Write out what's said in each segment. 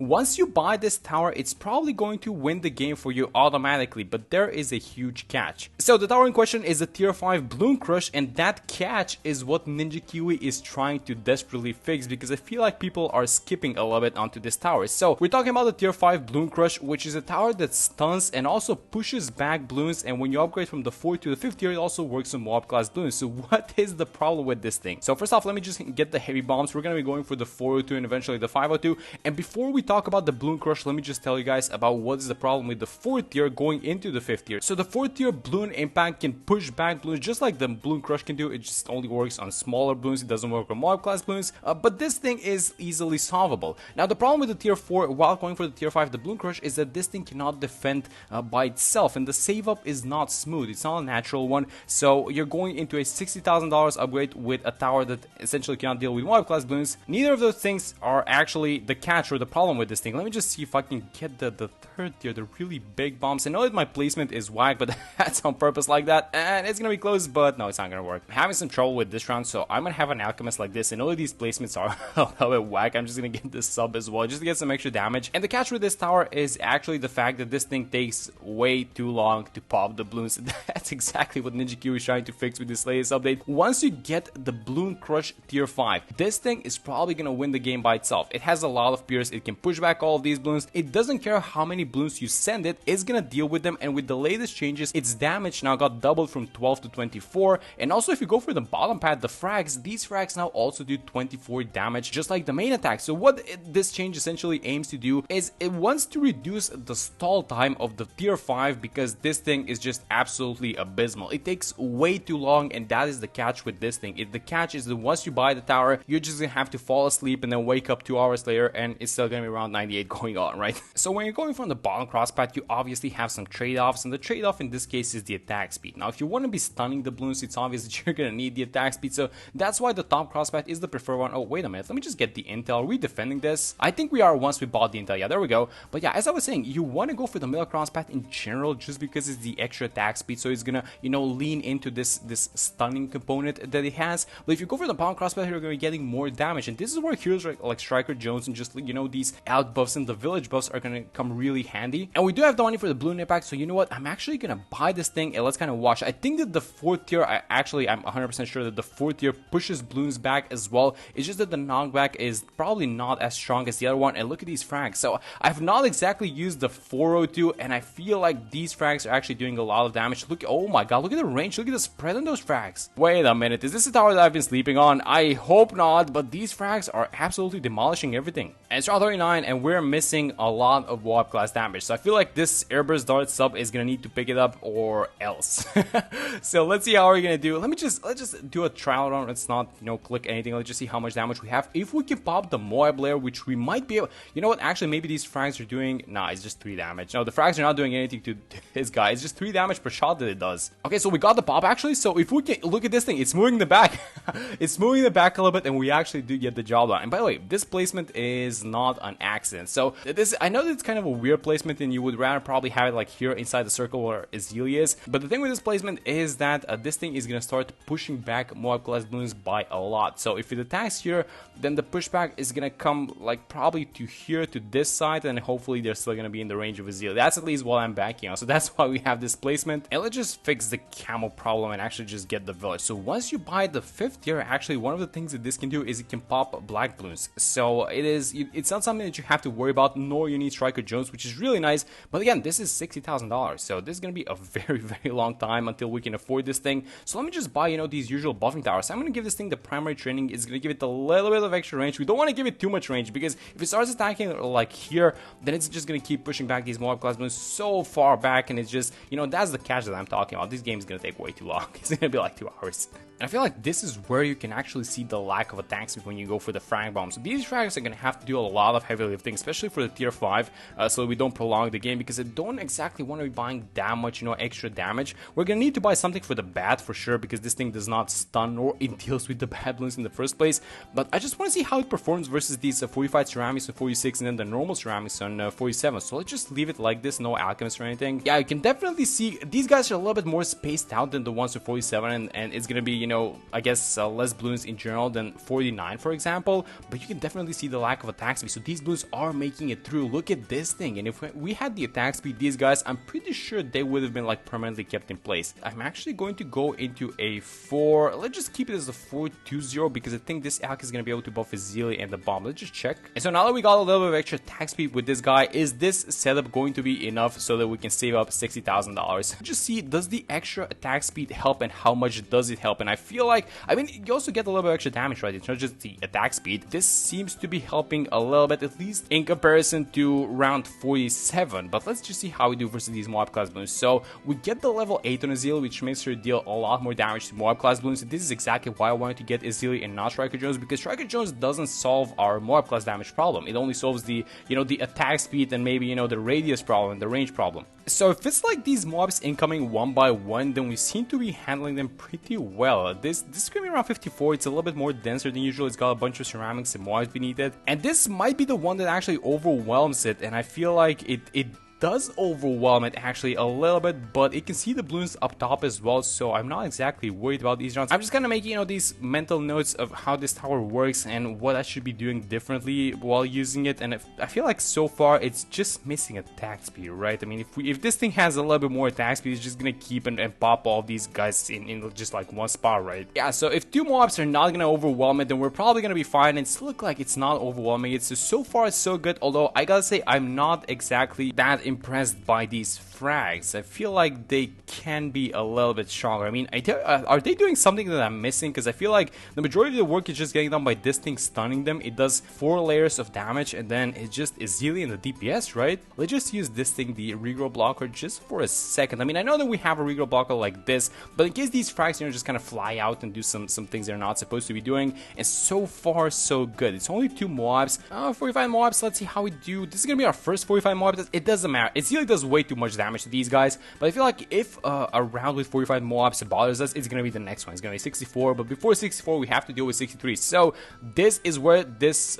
Once you buy this tower, it's probably going to win the game for you automatically, but there is a huge catch. So the tower in question is a tier 5 Bloon Crush, and that catch is what Ninja Kiwi is trying to desperately fix, because I feel like people are skipping a little bit onto this tower. So we're talking about the tier 5 Bloon Crush, which is a tower that stuns and also pushes back balloons, and when you upgrade from the 4th to the 5th tier, it also works on mob class balloons. So what is the problem with this thing? So first off, let me just get the heavy bombs. We're going to be going for the 402 and eventually the 502, and before we talk about the Bloon Crush, let me just tell you guys about what is the problem with the 4th tier going into the 5th tier. So the 4th tier balloon impact can push back balloons just like the Bloon Crush can do. It just only works on smaller balloons. It doesn't work on mob class balloons, but this thing is easily solvable. Now the problem with the tier 4 while going for the tier 5 the Bloon Crush is that this thing cannot defend by itself, and the save up is not smooth. It's not a natural one, so you're going into a $60,000 upgrade with a tower that essentially cannot deal with mob class balloons. Neither of those things are actually the catch or the problem with this thing. Let me just see if I can get the 3rd tier, the really big bombs. I know that my placement is whack, but that's on purpose like that, and it's gonna be close, but no, it's not gonna work. I'm having some trouble with this round, so I'm gonna have an alchemist like this, and all of these placements are a little bit whack. I'm just gonna get this sub as well, just to get some extra damage. And the catch with this tower is actually the fact that this thing takes way too long to pop the balloons. That's exactly what Ninja Kiwi is trying to fix with this latest update. Once you get the Bloon Crush tier 5, this thing is probably gonna win the game by itself. It has a lot of pierce, it can push back all of these balloons. It doesn't care how many balloons you send it's gonna deal with them, and with the latest changes, its damage now got doubled from 12 to 24, and also if you go for the bottom pad, the frags, these frags now also do 24 damage, just like the main attack. So what this change essentially aims to do is it wants to reduce the stall time of the tier 5, because this thing is just absolutely abysmal. It takes way too long, and that is the catch with this thing. The catch is that once you buy the tower, you're just gonna have to fall asleep and then wake up 2 hours later, and it's still gonna be around 98 going on, right? So when you're going from the bottom crosspath, you obviously have some trade-offs, and the trade-off in this case is the attack speed. Now, if you want to be stunning the balloons, it's obvious that you're gonna need the attack speed, so that's why the top crosspath is the preferred one. Oh, wait a minute, let me just get the intel. Are we defending this? I think we are once we bought the intel. Yeah, there we go. But yeah, as I was saying, you want to go for the middle crosspath in general, just because it's the extra attack speed, so it's gonna, you know, lean into this stunning component that it has. But if you go for the bottom crosspath, you're gonna be getting more damage, and this is where heroes like Striker Jones and just, you know, these out buffs and the village buffs are gonna come really handy. And we do have the money for the balloon impact, so you know what, I'm actually gonna buy this thing and let's kind of watch. I think that the 4th tier, I'm 100% sure that the 4th tier pushes balloons back as well. It's just that the knockback is probably not as strong as the other one, and look at these frags. So I've not exactly used the 402, and I feel like these frags are actually doing a lot of damage. Look, oh my god, look at the range, look at the spread on those frags. Wait a minute, is this a tower that I've been sleeping on? I hope not, but these frags are absolutely demolishing everything. And it's round 39, and we're missing a lot of warp class damage, so I feel like this airburst dart sub is gonna need to pick it up or else. So let's see how we're gonna do. Let's just do a trial run. Let's not, you know, click anything. Let's just see how much damage we have. If we can pop the Moab layer, which we might be able, you know what, actually maybe these frags are doing, nah, it's just 3 damage. No, the frags are not doing anything to this guy. It's just 3 damage per shot that it does. Okay, so we got the pop actually. So if we can look at this thing, it's moving the back. It's moving the back a little bit, and we actually do get the job done. And by the way, this placement is not an accident. So this, I know that it's kind of a weird placement, and you would rather probably have it like here inside the circle where Azalea is. But the thing with this placement is that this thing is gonna start pushing back mob class balloons by a lot. So if it attacks here, then the pushback is gonna come like probably to here, to this side, and hopefully they're still gonna be in the range of Azalea. That's at least what I'm banking on. So that's why we have this placement. And let's just fix the camel problem and actually just get the village. So once you buy the 5th tier, actually one of the things that this can do is it can pop black balloons. So it's not something that you have to worry about, nor you need Striker Jones, which is really nice. But again, this is $60,000, so this is gonna be a very long time until we can afford this thing. So let me just buy, you know, these usual buffing towers. I'm gonna give this thing the primary training. It's gonna give it a little bit of extra range. We don't want to give it too much range, because if it starts attacking like here, then it's just gonna keep pushing back these mob class balloons so far back, and it's just, you know, that's the catch that I'm talking about. This game is gonna take way too long. It's gonna be like 2 hours. And I feel like this is where you can actually see the lack of attack speed when you go for the frag bombs. So these frags are going to have to do a lot of heavy lifting, especially for the tier 5, so we don't prolong the game, because I don't exactly want to be buying that much, you know, extra damage. We're going to need to buy something for the bat for sure, because this thing does not stun, nor it deals with the bad balloons in the first place. But I just want to see how it performs versus these 45 ceramics on 46 and then the normal ceramics on 47. So let's just leave it like this, no alchemist or anything. Yeah, you can definitely see these guys are a little bit more spaced out than the ones with 47, and it's going to be, you know, I guess less balloons in general than 49, for example, but you can definitely see the lack of attack speed. So these balloons Bloons are making it through. Look at this thing, and if we had the attack speed, these guys, I'm pretty sure they would have been like permanently kept in place. I'm actually going to go into a 4, let's just keep it as a 4-2-0 because I think this Alk is going to be able to buff Azili and the bomb. Let's just check. And so now that we got a little bit of extra attack speed with this guy, is this setup going to be enough so that we can save up $60,000? Just see, does the extra attack speed help and how much does it help? And I feel like, I mean, you also get a little bit of extra damage, right? It's not just the attack speed. This seems to be helping a little bit, at least in comparison to round 47. But let's just see how we do versus these mob class balloons. So we get the level 8 on Azili, which makes her deal a lot more damage to mob class balloons. This is exactly why I wanted to get Azili and not Striker Jones, because Striker Jones doesn't solve our mob class damage problem. It only solves the, you know, the attack speed and maybe, you know, the radius problem, the range problem. So if it's like these mobs incoming one by one, then we seem to be handling them pretty well. This is going to be around 54. It's a little bit more denser than usual. It's got a bunch of ceramics and mobs beneath it. And this might be the one that actually overwhelms it. And I feel like it does overwhelm it actually a little bit, but it can see the balloons up top as well, so I'm not exactly worried about these rounds. I'm just kind of making, you know, these mental notes of how this tower works and what I should be doing differently while using it. And I feel like so far it's just missing attack speed, right? I mean, if this thing has a little bit more attack speed, it's just gonna keep and pop all these guys in just like one spot, right? Yeah, so if 2 mobs are not gonna overwhelm it, then we're probably gonna be fine. And it's look like it's not overwhelming. It's just, so far it's so good, although I gotta say I'm not exactly that impressed by these frags. I feel like they can be a little bit stronger. I mean, are they doing something that I'm missing? Because I feel like the majority of the work is just getting done by this thing stunning them. It does 4 layers of damage and then it just is Azili in the DPS, right? Let's just use this thing, the regrow blocker, just for a second. I mean, I know that we have a regrow blocker like this, but in case these frags, you know, just kind of fly out and do some things they're not supposed to be doing, and so far so good. It's only 2 mobs, 45 mobs. Let's see how we do. This is gonna be our first 45 mobs. It doesn't matter. It really does way too much damage to these guys, but I feel like if a round with 45 mobs bothers us, it's gonna be the next one. It's gonna be 64, but before 64 we have to deal with 63. So this is where this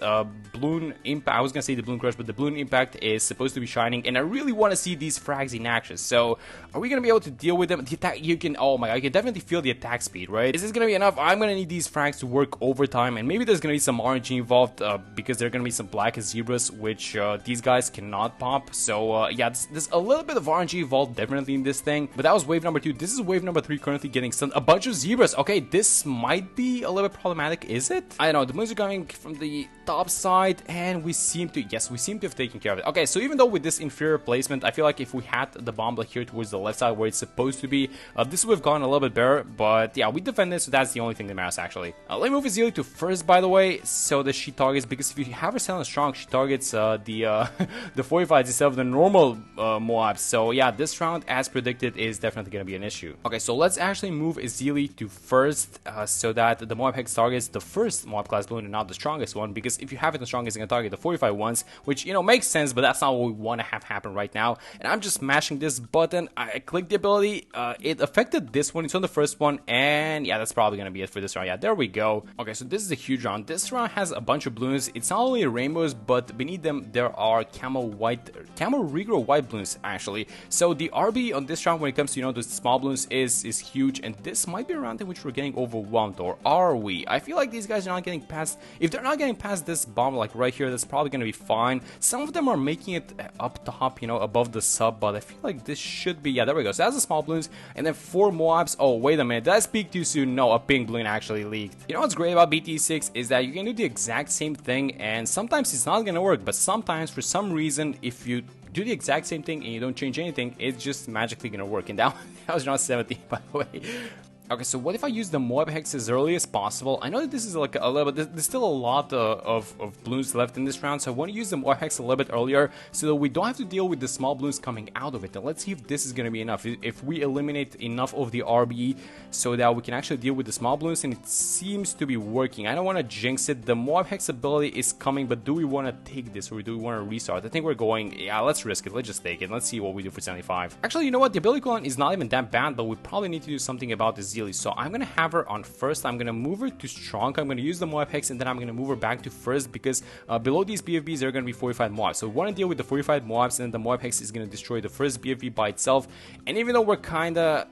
Bloon impact, I was gonna say the Bloon Crush, but the Bloon impact is supposed to be shining, and I really want to see these frags in action. So are we gonna be able to deal with them? The attack, you can, oh my god, you can definitely feel the attack speed, right? Is this gonna be enough? I'm gonna need these frags to work overtime, and maybe there's gonna be some RNG involved because there are gonna be some black zebras which these guys cannot pop. So yeah, there's a little bit of RNG involved definitely in this thing, but that was wave number 2. This is wave number 3 currently getting stunned. A bunch of zebras. Okay, this might be a little bit problematic, is it? I don't know, the balloons are coming from the top side and we seem to, yes, we seem to have taken care of it. Okay, so even though with this inferior placement, I feel like if we had the bomb like here towards the left side where it's supposed to be, this would have gone a little bit better, but yeah, we defend this, so that's the only thing that matters actually. Let me move Azili to first, by the way, so that she targets, because if you have her selling strong, she targets the 45s instead of the normal Moabs. So yeah, this round, as predicted, is definitely going to be an issue. Okay, so let's actually move Azili to first, so that the Moab Hex targets the first Moab class balloon and not the strongest one, because if you have it the strongest, it's going to target the 45 ones, which, you know, makes sense, but that's not what we want to have happen right now. And I'm just mashing this button. I clicked the ability, it affected this one, it's on the first one, and yeah, that's probably going to be it for this round. Yeah, there we go. Okay, so this is a huge round. This round has a bunch of balloons. It's not only rainbows, but beneath them there are camo regrow white balloons actually. So the RB on this round when it comes to, you know, the small balloons is huge, and this might be a round in which we're getting overwhelmed, or are we? I feel like these guys are not getting past, if they're not getting past this bomb like right here, that's probably going to be fine. Some of them are making it up top, you know, above the sub, but I feel like this should be, yeah, there we go. So that's the small balloons, and then 4 Moabs. Oh, wait a minute, did I speak too soon? No, a pink balloon actually leaked. You know what's great about BT6 is that you can do the exact same thing, and sometimes it's not going to work, but sometimes for some reason, if you do the exact same thing and you don't change anything, it's just magically gonna work. And that was round 17, by the way. Okay, so what if I use the Moab Hex as early as possible? I know that this is like a little bit, there's still a lot of balloons left in this round, so I want to use the Moab Hex a little bit earlier so that we don't have to deal with the small balloons coming out of it. Now let's see if this is going to be enough, if we eliminate enough of the RB so that we can actually deal with the small balloons, and it seems to be working. I don't want to jinx it. The Moab Hex ability is coming, but do we want to take this, or do we want to restart? I think we're going, yeah, let's risk it. Let's just take it. Let's see what we do for 75. Actually, you know what? The ability cooldown is not even that bad, but we probably need to do something about this Azili. So I'm gonna have her on first. I'm gonna move her to strong. I'm gonna use the Moab Hex, and then I'm gonna move her back to first because below these BFBs there are gonna be 45 Moabs. So we want to deal with the 45 Moabs, and then the Moab Hex is gonna destroy the first BFB by itself. And even though we're kinda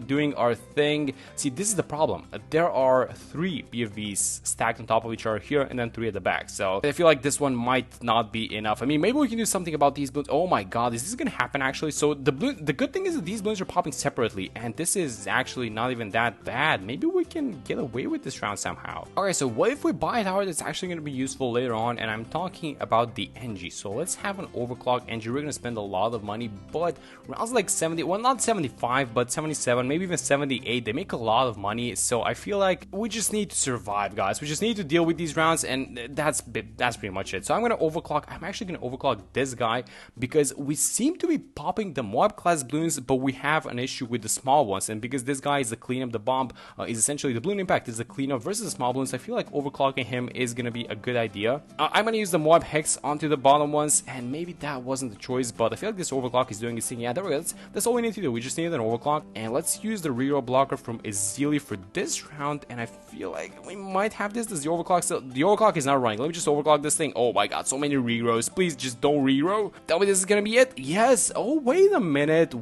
doing our thing, see, this is the problem. There are 3 BFBs stacked on top of each other here, and then 3 at the back. So I feel like this one might not be enough. I mean, maybe we can do something about these balloons. Oh my god, is this gonna happen actually? So the good thing is that these balloons are popping separately, and this is actually not even that bad. Maybe we can get away with this round somehow. Okay, so what if we buy a tower that's actually gonna be useful later on? And I'm talking about the NG. So let's have an overclock NG. We're gonna spend a lot of money, but rounds like 70, well, not 75, but 77, maybe even 78, they make a lot of money. So I feel like we just need to survive, guys. We just need to deal with these rounds, and that's pretty much it. So I'm gonna overclock. I'm actually gonna overclock this guy because we seem to be popping the Moab class balloons, but we have an issue with the small ones. And because this guy is the cleanup, the bomb is essentially the balloon impact is the cleanup versus the small balloons, I feel like overclocking him is gonna be a good idea. I'm gonna use the Moab Hex onto the bottom ones, and maybe that wasn't the choice, but I feel like this overclock is doing its thing. Yeah, there we go. That's all we need to do. We just need an overclock, and let's use the reroll blocker from Azili for this round. And I feel like we might have this. Does the overclock still? The overclock is not running. Let me just overclock this thing. Oh my god, so many rerolls. Please just don't reroll. Tell me this is gonna be it. Yes. Oh, wait a minute.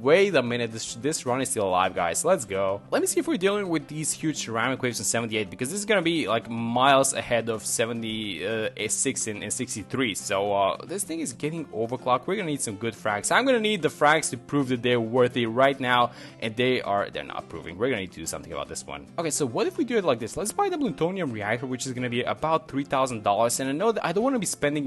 This run is still alive, guys. Let's go. Let me see if we're dealing with these huge ceramic waves in 78, because this is gonna be like miles ahead of 76 and 63. So this thing is getting overclocked. We're gonna need some good frags. I'm gonna need the frags to prove that they're worthy right now, and they're not proving. We're gonna need to do something about this one. Okay, so what if we do it like this? Let's buy the plutonium reactor, which is gonna be about $3,000. And I know that I don't want to be spending,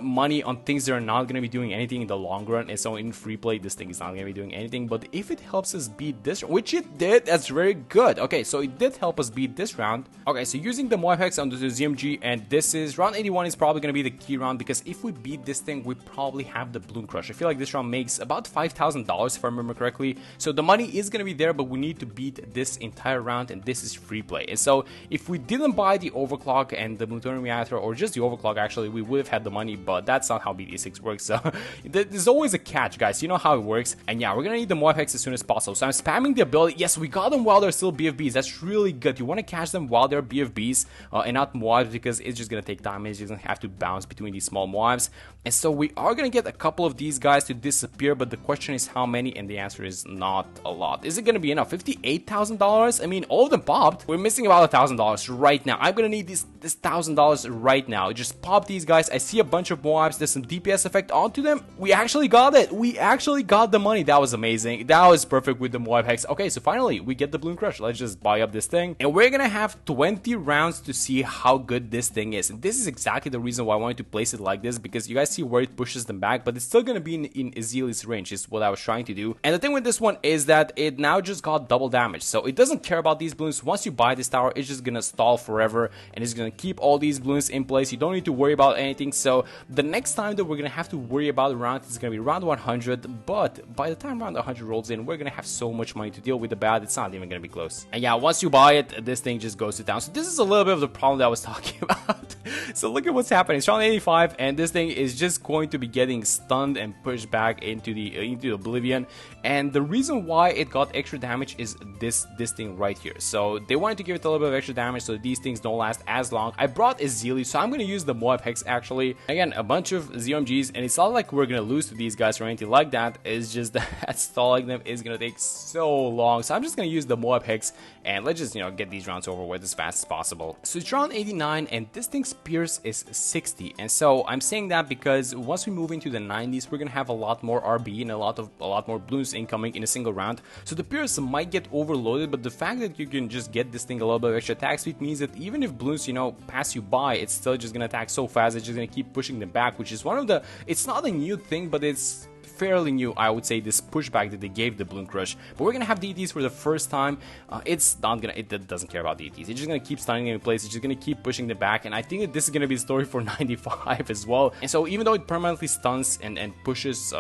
money on things that are not gonna be doing anything in the long run. And so in free play, this thing is not gonna be doing anything. But if it helps us beat this, which it did, that's very good. Okay, so it did help us beat this round. Okay, so using the Moab Hex onto the ZMG, and this is round 81 is probably gonna be the key round, because if we beat this thing, we probably have the Bloon Crush. I feel like this round makes about $5,000 if I remember correctly. So the money is gonna be there, but we need to beat this entire round, and this is free play. And so if we didn't buy the overclock and the plutonium reactor, or just the overclock, actually, we would have had the money, but that's not how BD6 works. So there's always a catch, guys. You know how it works. And yeah, we're gonna need the Moab Hex as soon as possible. So I'm spamming the ability. Yes, we got them while they're still BFBs. That's really good. You want to catch them while they're BFBs and not Moabs, because it's just gonna take time. It's just gonna have to bounce between these small Moabs. And so we are gonna get a couple of these guys to disappear, but the question is how many, and the answer is not a lot. Is it gonna be enough? $58,000? I mean, all of them popped. We're missing about $1,000 right now. I'm gonna need this $1,000 right now. Just pop these guys. I see a bunch of Moabs. There's some DPS effect onto them. We actually got it. We actually got the money. That was amazing. That was perfect with the Moab Hex. Okay, so finally we get the Bloon Crush. Let's just buy up this thing, and we're gonna have 20 rounds to see how good this thing is. And this is exactly the reason why I wanted to place it like this, because you guys see where it pushes them back, but it's still gonna be in Azili's range, is what I was trying to do. And the thing with this one is that it now just got double damage, so it doesn't care about these balloons. Once you buy this tower, it's just gonna stall forever, and it's gonna keep all these balloons in place. You don't need to worry about anything. So the next time that we're gonna have to worry about round is gonna be round 100, but by the time round 100 rolls in, we're gonna have so much money to deal with the bad, it's not even gonna be close. And yeah, once you buy it, this thing just goes to town. So this is a little bit of the problem that I was talking about. So look at what's happening. It's round 85, and this thing is just going to be getting stunned and pushed back into oblivion. And the reason why it got extra damage is this thing right here. So they wanted to give it a little bit of extra damage so these things don't last as long. I brought Azili, so I'm gonna use the Moab Hex actually. Again, a bunch of ZMGs, and it's not like we're gonna lose to these guys or anything like that. It's just that stalling them is gonna take so long. So I'm just gonna use the Moab Hex, and let's just get these rounds over with as fast as possible. So it's round 89, and this thing's Pierce is 60. And so I'm saying that because once we move into the 90s, we're gonna have a lot more RB and a lot more balloons incoming in a single round. So the Pierce might get overloaded, but the fact that you can just get this thing a little bit of extra attack speed means that even if balloons pass you by, it's still just gonna attack so fast. It's just gonna keep pushing them back, which is one of the, it's not a new thing, but it's fairly new, I would say, this pushback that they gave the Bloon Crush. But we're gonna have DTs for the first time. It doesn't care about DTs. It's just gonna keep stunning them in place. It's just gonna keep pushing them back, and I think that this is gonna be the story for 95 as well. And so even though it permanently stuns and pushes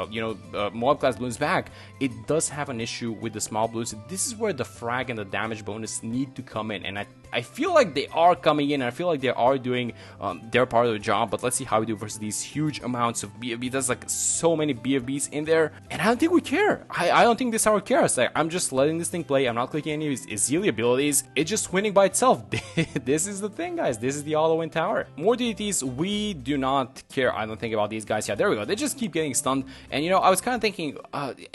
Moab class balloons back, it does have an issue with the small balloons. This is where the frag and the damage bonus need to come in, and I feel like they are coming in, and I feel like they are doing their part of the job. But let's see how we do versus these huge amounts of BFB. That's like so many BFBs piece in there, and I don't think we care. I don't think this tower cares. Like, I'm just letting this thing play. I'm not clicking any of his Ezreal abilities. It's just winning by itself. This is the thing, guys. This is the auto-win tower. More DDTs, we do not care, I don't think, about these guys. Yeah, there we go. They just keep getting stunned. And, you know, I was kind of thinking,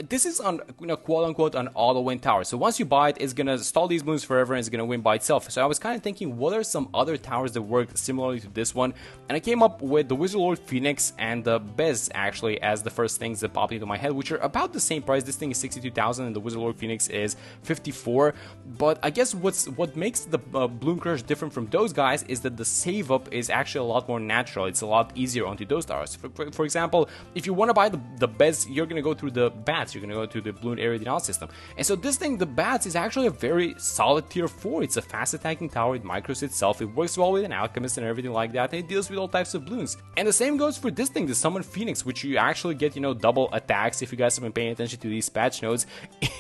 this is on, you know, quote-unquote, an auto-win tower. So once you buy it, it's going to stall these balloons forever and it's going to win by itself. So I was kind of thinking, what are some other towers that work similarly to this one? And I came up with the Wizard Lord Phoenix and the Bez, actually, as the first things that popped into my head, which are about the same price. This thing is 62,000 and the Wizard Lord Phoenix is 54. But I guess what makes the Bloon Crush different from those guys is that the save up is actually a lot more natural. It's a lot easier onto those towers. For example, if you want to buy the Bez, you're going to go through the bats. You're going to go to the Bloon Area Denial system. And so this thing, the bats, is actually a very solid tier 4. It's a fast attacking tower. It micros itself. It works well with an alchemist and everything like that. And it deals with all types of balloons. And the same goes for this thing, the Summon Phoenix, which you actually get, you know, double attacks. If you guys have been paying attention to these patch notes,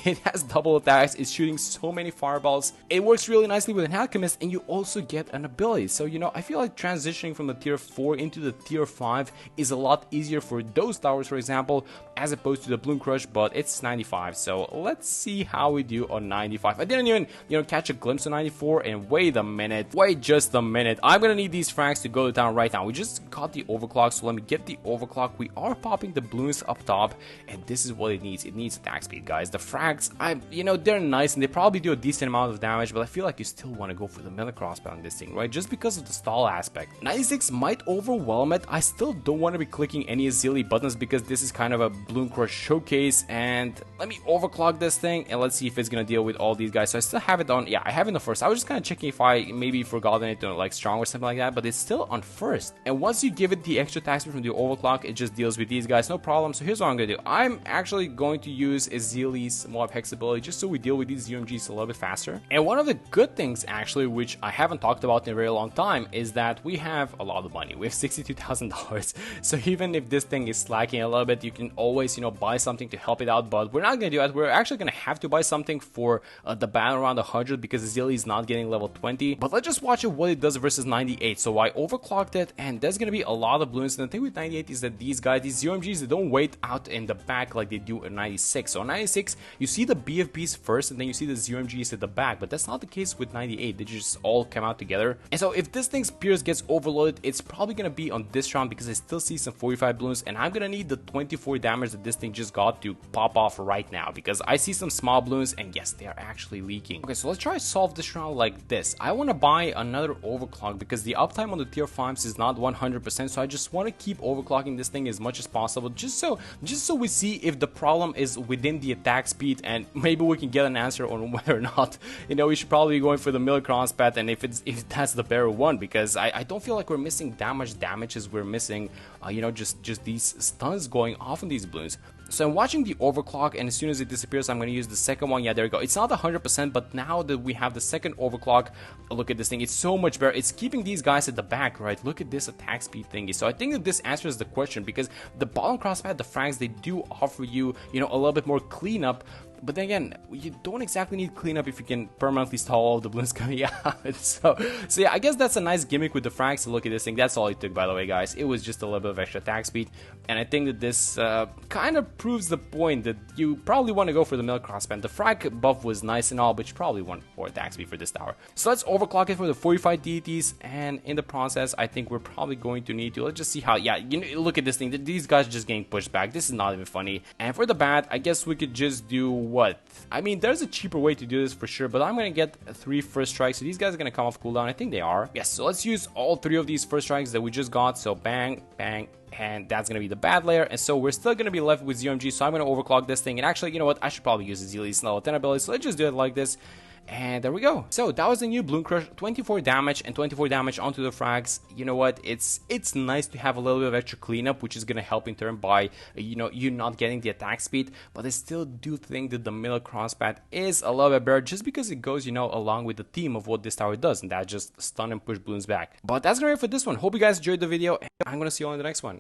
it has double attacks. It's shooting so many fireballs. It works really nicely with an alchemist, and you also get an ability. So, you know, I feel like transitioning from the tier 4 into the tier 5 is a lot easier for those towers, for example, as opposed to the Bloon Crush, but it's 95. So let's see how we do on 95. I didn't even, you know, catch a glimpse of 94, and wait just a minute. I'm gonna need these frags to go to town right now. We just got the overclock, so let me get the overclock. We are popping the balloons up top, and this is what it needs. It needs attack speed, guys. The frags, you know, they're nice and they probably do a decent amount of damage, but I feel like you still want to go for the melee crossbow on this thing, right? Just because of the stall aspect. 96 might overwhelm it. I still don't want to be clicking any Ezreal buttons because this is kind of a Bloon Crush showcase. And let me overclock this thing and let's see if it's gonna deal with all these guys. So I still have it on, yeah, I have it on first. I was just kind of checking if I maybe forgotten it to like strong or something like that, but it's still on first. And once you give it the extra attack speed from the overclock, it just deals with these guys, no problem. So here's what I'm gonna do. I'm actually going to use Ezreal's Mob Hex ability just so we deal with these UMGs a little bit faster. And one of the good things, actually, which I haven't talked about in a very long time, is that we have a lot of money. We have $62,000. So even if this thing is slacking a little bit, you can always, you know, buy something to help it out. But we're not gonna do that. We're actually gonna have to buy something for the battle around 100 because Ezreal is not getting level 20. But let's just watch it what it does versus 98. So I overclocked it, and there's gonna be a lot of balloons. And the thing with 98 is that these guys, these UMGs, they don't wait out in the back like they do at 96. So on 96, you see the BFBs first, and then you see the UMGs at the back. But that's not the case with 98. They just all come out together. And so if this thing's Pierce gets overloaded, it's probably gonna be on this round because I still see some 45 balloons, and I'm gonna need the 24 damage that this thing just got to pop off right now because I see some small balloons, and yes, they are actually leaking. Okay, so let's try to solve this round like this. I want to buy another overclock because the uptime on the tier 5s is not 100%, so I just want to keep overclocking this thing as much as possible just so we see if the problem is within the attack speed, and maybe we can get an answer on whether or not, you know, we should probably be going for the mill cross path, and if that's the better one, because I don't feel like we're missing that much damage as we're missing, you know, just these stuns going off on these balloons. So I'm watching the overclock, and as soon as it disappears, I'm going to use the second one. Yeah, there we go. It's not 100%, but now that we have the second overclock, look at this thing. It's so much better. It's keeping these guys at the back, right? Look at this attack speed thingy. So I think that this answers the question, because the bottom crosspad, the frags, they do offer you, you know, a little bit more cleanup. But then again, you don't exactly need cleanup if you can permanently stall all of the balloons coming out. So yeah, I guess that's a nice gimmick with the frags. So look at this thing. That's all it took, by the way, guys. It was just a little bit of extra attack speed. And I think that this kind of proves the point that you probably want to go for the mill crossband. The frag buff was nice and all, but you probably want more attack speed for this tower. So let's overclock it for the 45 deities. And in the process, I think we're probably going to need to, let's just see how, yeah, you know, look at this thing. These guys are just getting pushed back. This is not even funny. And for the bat, I guess we could just do what? I mean, there's a cheaper way to do this for sure, but I'm going to get 3 first strikes. So these guys are going to come off cooldown. I think they are. Yes, so let's use all 3 of these first strikes that we just got. So bang, bang, and that's going to be the bad layer. And so we're still going to be left with UMG. So I'm going to overclock this thing. And actually, you know what? I should probably use Ezreal's level 10 ability. So let's just do it like this. And there we go. So that was the new Bloon Crush, 24 damage and 24 damage onto the frags. You know what? It's nice to have a little bit of extra cleanup, which is going to help in turn by, you know, you not getting the attack speed. But I still do think that the middle crosspath is a little bit better just because it goes, you know, along with the theme of what this tower does, and that just stun and push balloons back. But that's going to be it for this one. Hope you guys enjoyed the video, and I'm going to see you on the next one.